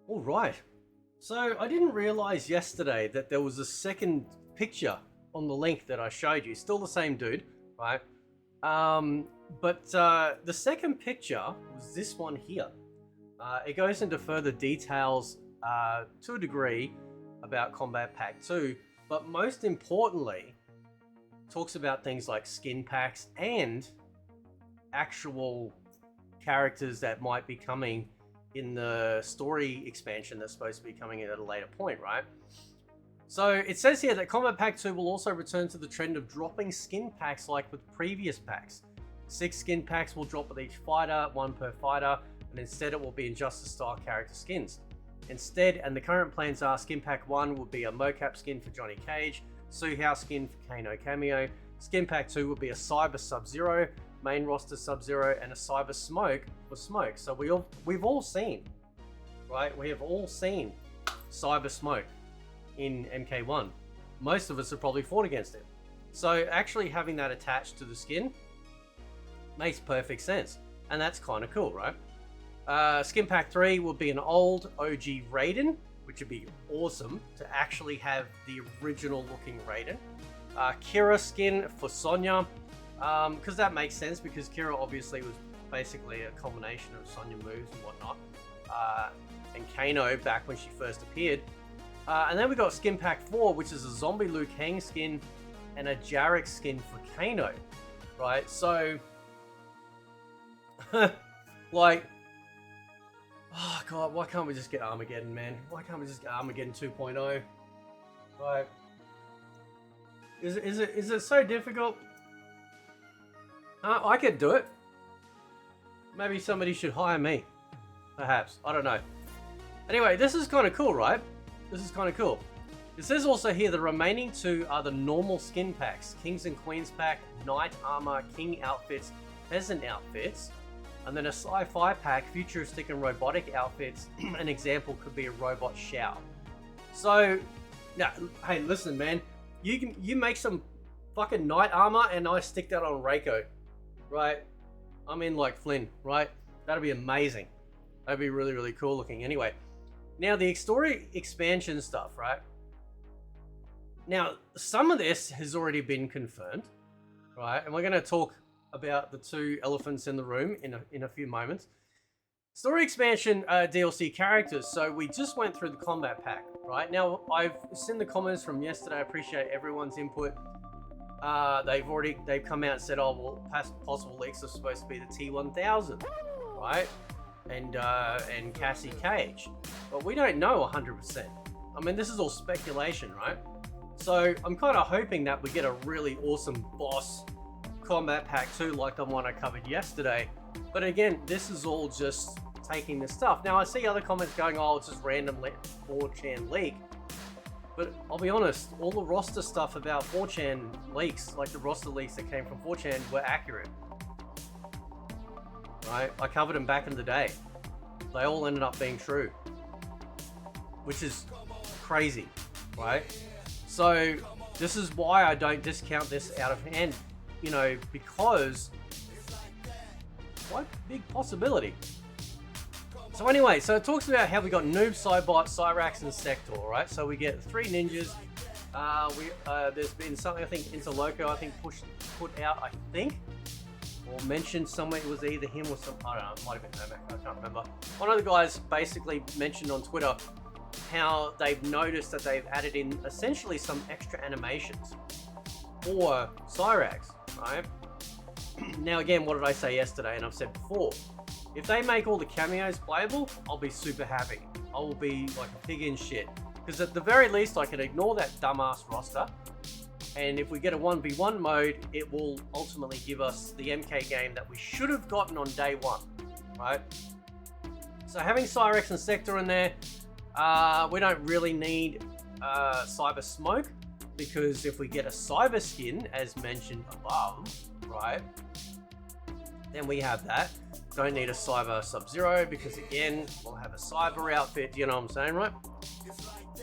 All right. So I didn't realize yesterday that there was a second picture on the link that I showed you. Still the same dude, right? But the second picture was this one here. It goes into further details to a degree about Combat Pack 2, but most importantly, talks about things like skin packs and actual characters that might be coming in the story expansion that's supposed to be coming in at a later point, right? So it says here that Combat Pack 2 will also return to the trend of dropping skin packs like with previous packs. 6 skin packs will drop with each fighter, 1 per fighter, and instead it will be Injustice style character skins. Instead, and the current plans are, Skin Pack 1 will be a mocap skin for Johnny Cage, Suhao skin for Kano cameo, Skin Pack 2 will be a Cyber Sub-Zero, main roster Sub-Zero, and a Cyber Smoke for Smoke. So we've all seen, right? We have all seen Cyber Smoke in MK1. Most of us have probably fought against it. So actually having that attached to the skin makes perfect sense. And that's kind of cool, right? Skin Pack 3 will be an old OG Raiden, which would be awesome to actually have the original looking Raiden. Kira skin for Sonya, because that makes sense, because Kira obviously was basically a combination of Sonya moves and whatnot, and Kano back when she first appeared. And then we got Skin Pack 4, which is a zombie Liu Kang skin and a Cyrax skin for Kano, right? So, like, oh god, why can't we just get Armageddon, man? Why can't we just get Armageddon 2.0? Like, is it so difficult? I could do it. Maybe somebody should hire me. Perhaps. I don't know. Anyway, this is kind of cool, right? This is kind of cool. It says also here the remaining 2 are the normal skin packs. Kings and Queens pack, Knight Armor, King outfits, Peasant outfits, and then a sci-fi pack, futuristic and robotic outfits. An example could be a robot Shao. So, now, hey, listen, man. You make some fucking Knight Armor and I stick that on Reiko, right? I'm in like Flynn, right? That'd be amazing. That'd be really, really cool looking. Anyway, now the story expansion stuff, right? Now, some of this has already been confirmed, right? And we're going to talk about the 2 elephants in the room in a few moments. Story expansion DLC characters. So we just went through the combat pack, right? Now, I've seen the comments from yesterday. I appreciate everyone's input. They've come out and said, oh, well, past possible leaks are supposed to be the T1000, right? And Cassie Cage. But we don't know 100%. I mean, this is all speculation, right? So I'm kind of hoping that we get a really awesome boss Combat Pack 2 like the one I covered yesterday. But again, this is all just taking the stuff. Now, I see other comments going, oh, it's just random 4chan leak. But I'll be honest, all the roster stuff about 4chan leaks, like the roster leaks that came from 4chan, were accurate. Right? I covered them back in the day. They all ended up being true. Which is crazy, right? So, this is why I don't discount this out of hand. You know, because quite big possibility. So anyway, so it talks about how we got Noob, Cybot, Cyrax, and Sektor, right? So we get 3 ninjas. There's been something, I think, Interloco, I think, put out, I think, or mentioned somewhere. It was either him or some, I don't know, it might have been Nomac, I can't remember. One of the guys basically mentioned on Twitter how they've noticed that they've added in essentially some extra animations for Cyrax, right? Now again, what did I say yesterday, and I've said before, if they make all the cameos playable, I'll be super happy. I will be like a pig in shit. Because at the very least, I can ignore that dumbass roster. And if we get a 1v1 mode, it will ultimately give us the MK game that we should have gotten on day 1, right? So having Cyrax and Sektor in there, we don't really need Cyber Smoke. Because if we get a Cyber skin, as mentioned above, right? Then we have that. Don't need a Cyber Sub-Zero because again, we'll have a Cyber outfit. You know what I'm saying, right?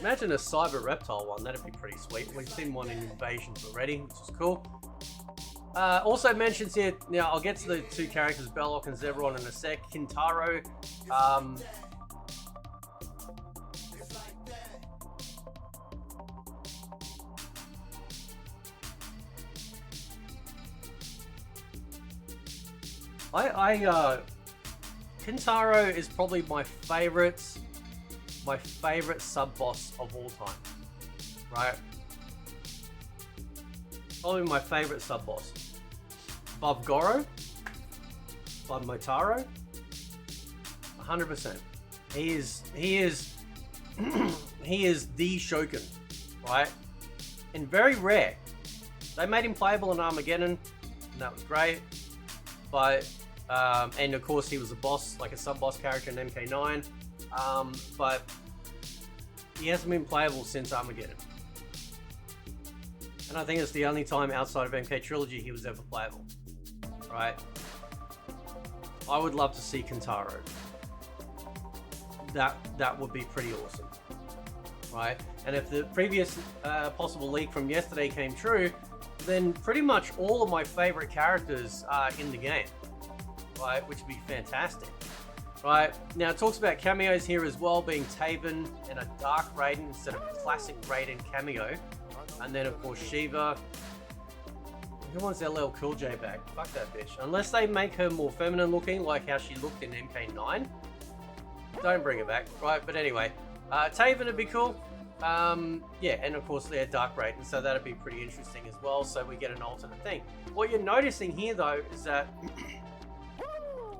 Imagine a Cyber Reptile one. That'd be pretty sweet. We've seen one in Invasions already, which is cool. Also mentions here, now I'll get to the 2 characters, Belloc and Zebron in a sec. Kintaro, Kintaro is probably my favorite sub boss of all time, right? Probably my favorite sub boss, above Goro, above Motaro, 100%. He is he is the Shokin, right? And very rare. They made him playable in Armageddon, and that was great. But and of course he was a boss, like a sub-boss character in MK9. But he hasn't been playable since Armageddon. And I think it's the only time outside of MK Trilogy he was ever playable. Right? I would love to see Kintaro. That would be pretty awesome. Right? And if the previous possible leak from yesterday came true, then pretty much all of my favorite characters are in the game. Right? Which would be fantastic. Right? Now it talks about cameos here as well, being Taven and a Dark Raiden instead of a classic Raiden cameo. And then of course Shiva. Who wants LL Cool J back? Fuck that bitch. Unless they make her more feminine looking, like how she looked in MK9. Don't bring her back, right? But anyway, Taven would be cool. Yeah, and of course they're Dark Raiden, so that'd be pretty interesting as well. So we get an alternate thing. What you're noticing here though is that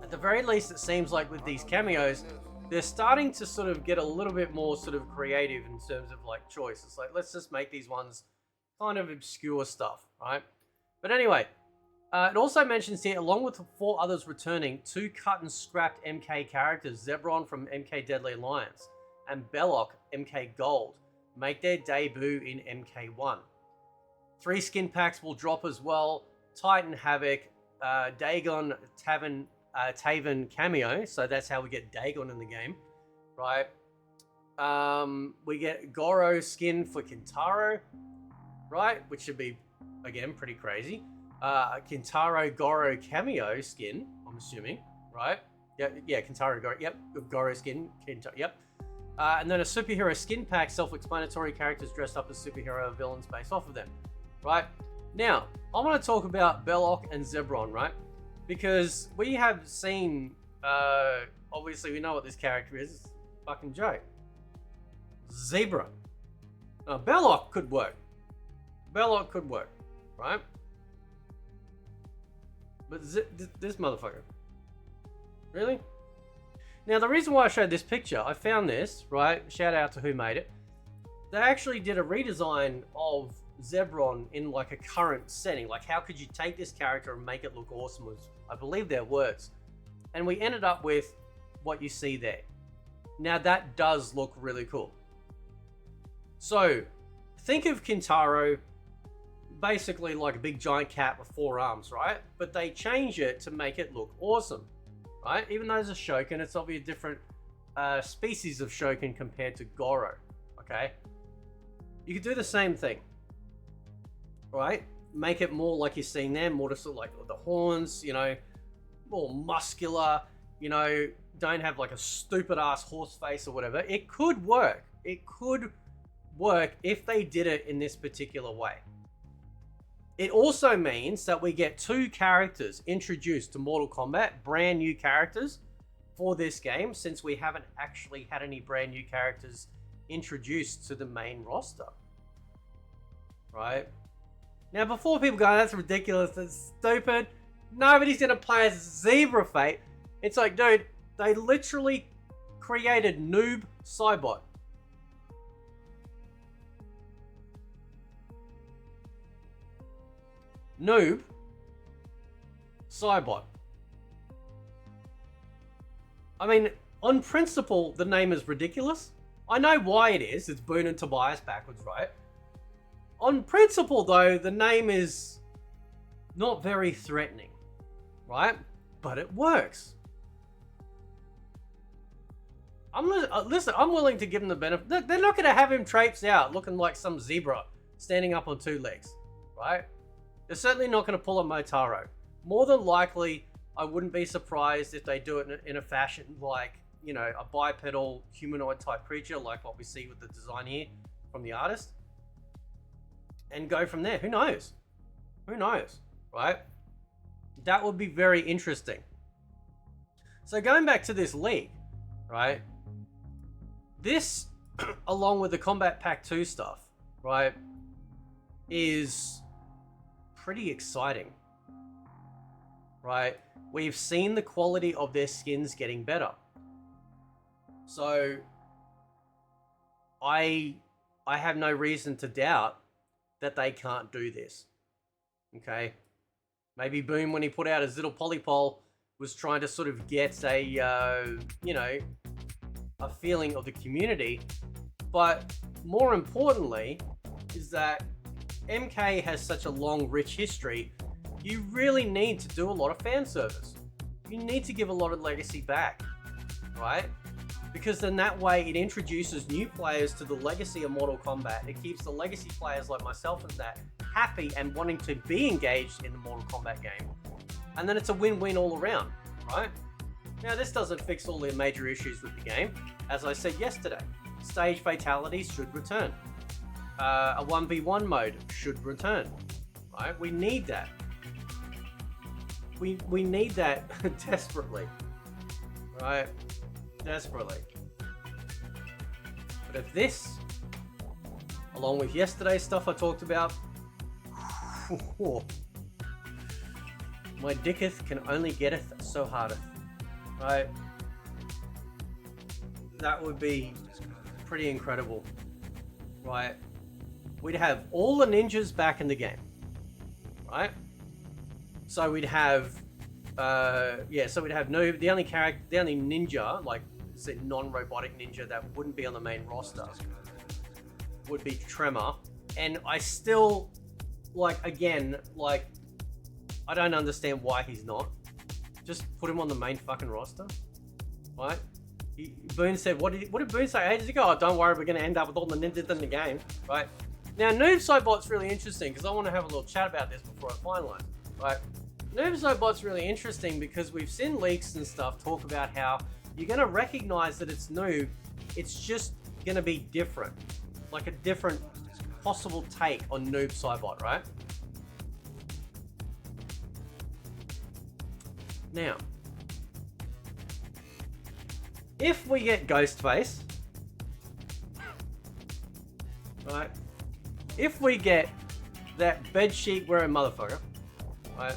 at the very least it seems like with these cameos, they're starting to sort of get a little bit more sort of creative in terms of like choice. It's like, let's just make these ones kind of obscure stuff, right? But anyway, it also mentions here, along with the 4 others returning, 2 cut and scrapped MK characters, Zebron from MK Deadly Alliance and Belloc, MK Gold, make their debut in MK1. 3 skin packs will drop as well. Titan Havoc, Dagon Taven cameo, so that's how we get Dagon in the game, right? We get Goro skin for Kintaro, right? Which should be, again, pretty crazy. Kintaro Goro cameo skin, I'm assuming, right? Yeah, Kintaro Goro, yep, Goro skin, yep. And then a superhero skin pack, self-explanatory, characters dressed up as superhero villains based off of them, right? Now, I want to talk about Belloc and Zebron, right? Because we have seen, obviously we know what this character is, it's a fucking joke. Zebra. Now, Belloc could work. Belloc could work, right? But this motherfucker. Really? Now, the reason why I showed this picture, I found this, right? Shout out to who made it. They actually did a redesign of Zebron in like a current setting. Like, how could you take this character and make it look awesome was, I believe, their words. And we ended up with what you see there. Now, that does look really cool. So, think of Kintaro basically like a big giant cat with 4 arms, right? But they change it to make it look awesome, right? Even though it's a Shokin, it's obviously a different species of Shokin compared to Goro, okay? You could do the same thing, right? Make it more like you're seeing there, more just sort of like the horns, you know, more muscular, you know, don't have like a stupid ass horse face or whatever. It could work. It could work if they did it in this particular way. It also means that we get 2 characters introduced to Mortal Kombat, brand new characters for this game, since we haven't actually had any brand new characters introduced to the main roster. Right? Now, before people go, that's ridiculous, that's stupid, nobody's going to play as Zebra Fate. It's like, dude, they literally created Noob Cybot. Noob Cybot. I mean, on principle, the name is ridiculous. I know why it is. It's Boone and Tobias backwards, right? On principle, though, the name is not very threatening, right? But it works. Listen, I'm willing to give them the benefit. They're not going to have him traipse out looking like some zebra standing up on 2 legs, right? They're certainly not going to pull a Motaro. More than likely, I wouldn't be surprised if they do it in a fashion like, you know, a bipedal humanoid type creature, like what we see with the design here from the artist, and go from there. Who knows? Who knows, right? That would be very interesting. So going back to this league, right? This, along with the Kombat Pack 2 stuff, right, is pretty exciting, right? We've seen the quality of their skins getting better. So I have no reason to doubt that they can't do this. Okay? Maybe Boom, when he put out his little polypole, was trying to sort of get a, you know, a feeling of the community. But more importantly is that MK has such a long, rich history. You really need to do a lot of fan service. You need to give a lot of legacy back, right? Because then that way it introduces new players to the legacy of Mortal Kombat. It keeps the legacy players like myself and that happy and wanting to be engaged in the Mortal Kombat game. And then it's a win-win all around, right? Now this doesn't fix all the major issues with the game. As I said yesterday, stage fatalities should return. A 1v1 mode should return, right? We need that. We need that desperately, right? Desperately. But if this, along with yesterday's stuff I talked about, my dicketh can only getteth so hardeth, right? That would be pretty incredible, right? We'd have all the ninjas back in the game, right? So we'd have, so we'd have Noob. The only ninja, like non-robotic ninja that wouldn't be on the main roster, would be Tremor. And I still, I don't understand why he's not. Just put him on the main fucking roster, right? Boone said, what did Boone say ages ago? Oh, don't worry, we're going to end up with all the ninjas in the game, right? Now, Noob Sobot's really interesting because I want to have a little chat about this before I finalize, right? Noob Sobot's really interesting because we've seen leaks and stuff talk about how you're going to recognize that it's Noob. It's just going to be different, like a different possible take on Noob Sobot, right? Now, if we get Ghostface, right? If we get that bedsheet wearing motherfucker, right?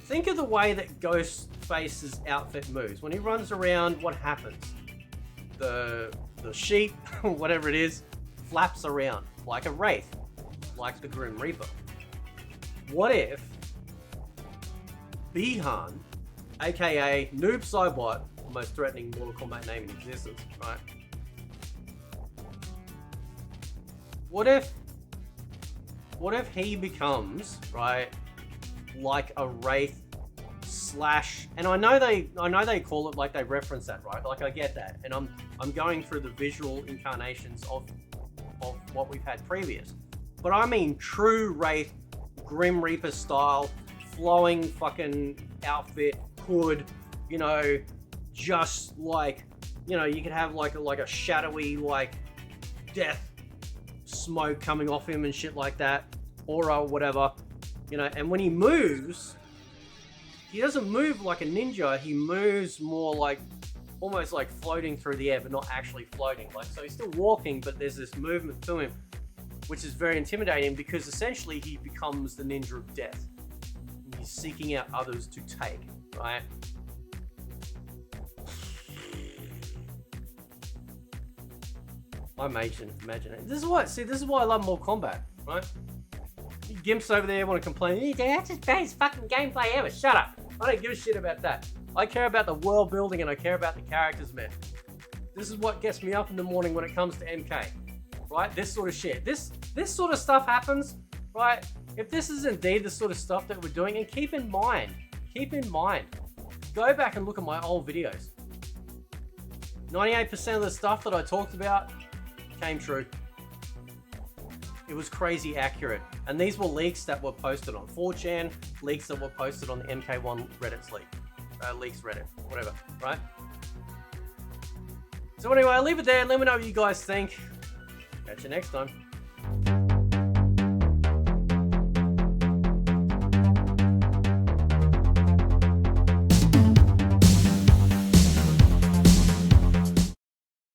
Think of the way that Ghostface's outfit moves. When he runs around, what happens? The sheet, whatever it is, flaps around like a wraith, like the Grim Reaper. What if Bihan, aka Noob Sobot, the most threatening Mortal Kombat name in existence, right? What if he becomes, right, like a wraith slash, and I know they call it, like, they reference that, right? Like, I get that, and I'm going through the visual incarnations of what we've had previous, but I mean true wraith, Grim Reaper style, flowing fucking outfit, hood, you know, just like, you know, you could have like a shadowy, like, death smoke coming off him and shit like that, aura or whatever, you know. And when he moves, he doesn't move like a ninja. He moves more like, almost like floating through the air, but not actually floating. Like, so he's still walking, but there's this movement to him, which is very intimidating because essentially he becomes the ninja of death. He's seeking out others to take, right? I imagine it. This is why I love Mortal Kombat, right? You gimps over there want to complain, that's the best fucking gameplay ever. Shut up. I don't give a shit about that. I care about the world building and I care about the characters, man. This is what gets me up in the morning when it comes to MK, right? This sort of shit. This sort of stuff happens, right? If this is indeed the sort of stuff that we're doing, and keep in mind, go back and look at my old videos. 98% of the stuff that I talked about came true. It was crazy accurate. And these were leaks that were posted on 4chan, leaks that were posted on the MK1 Reddit's leaks Reddit, whatever, right? So anyway, I'll leave it there. Let me know what you guys think. Catch you next time.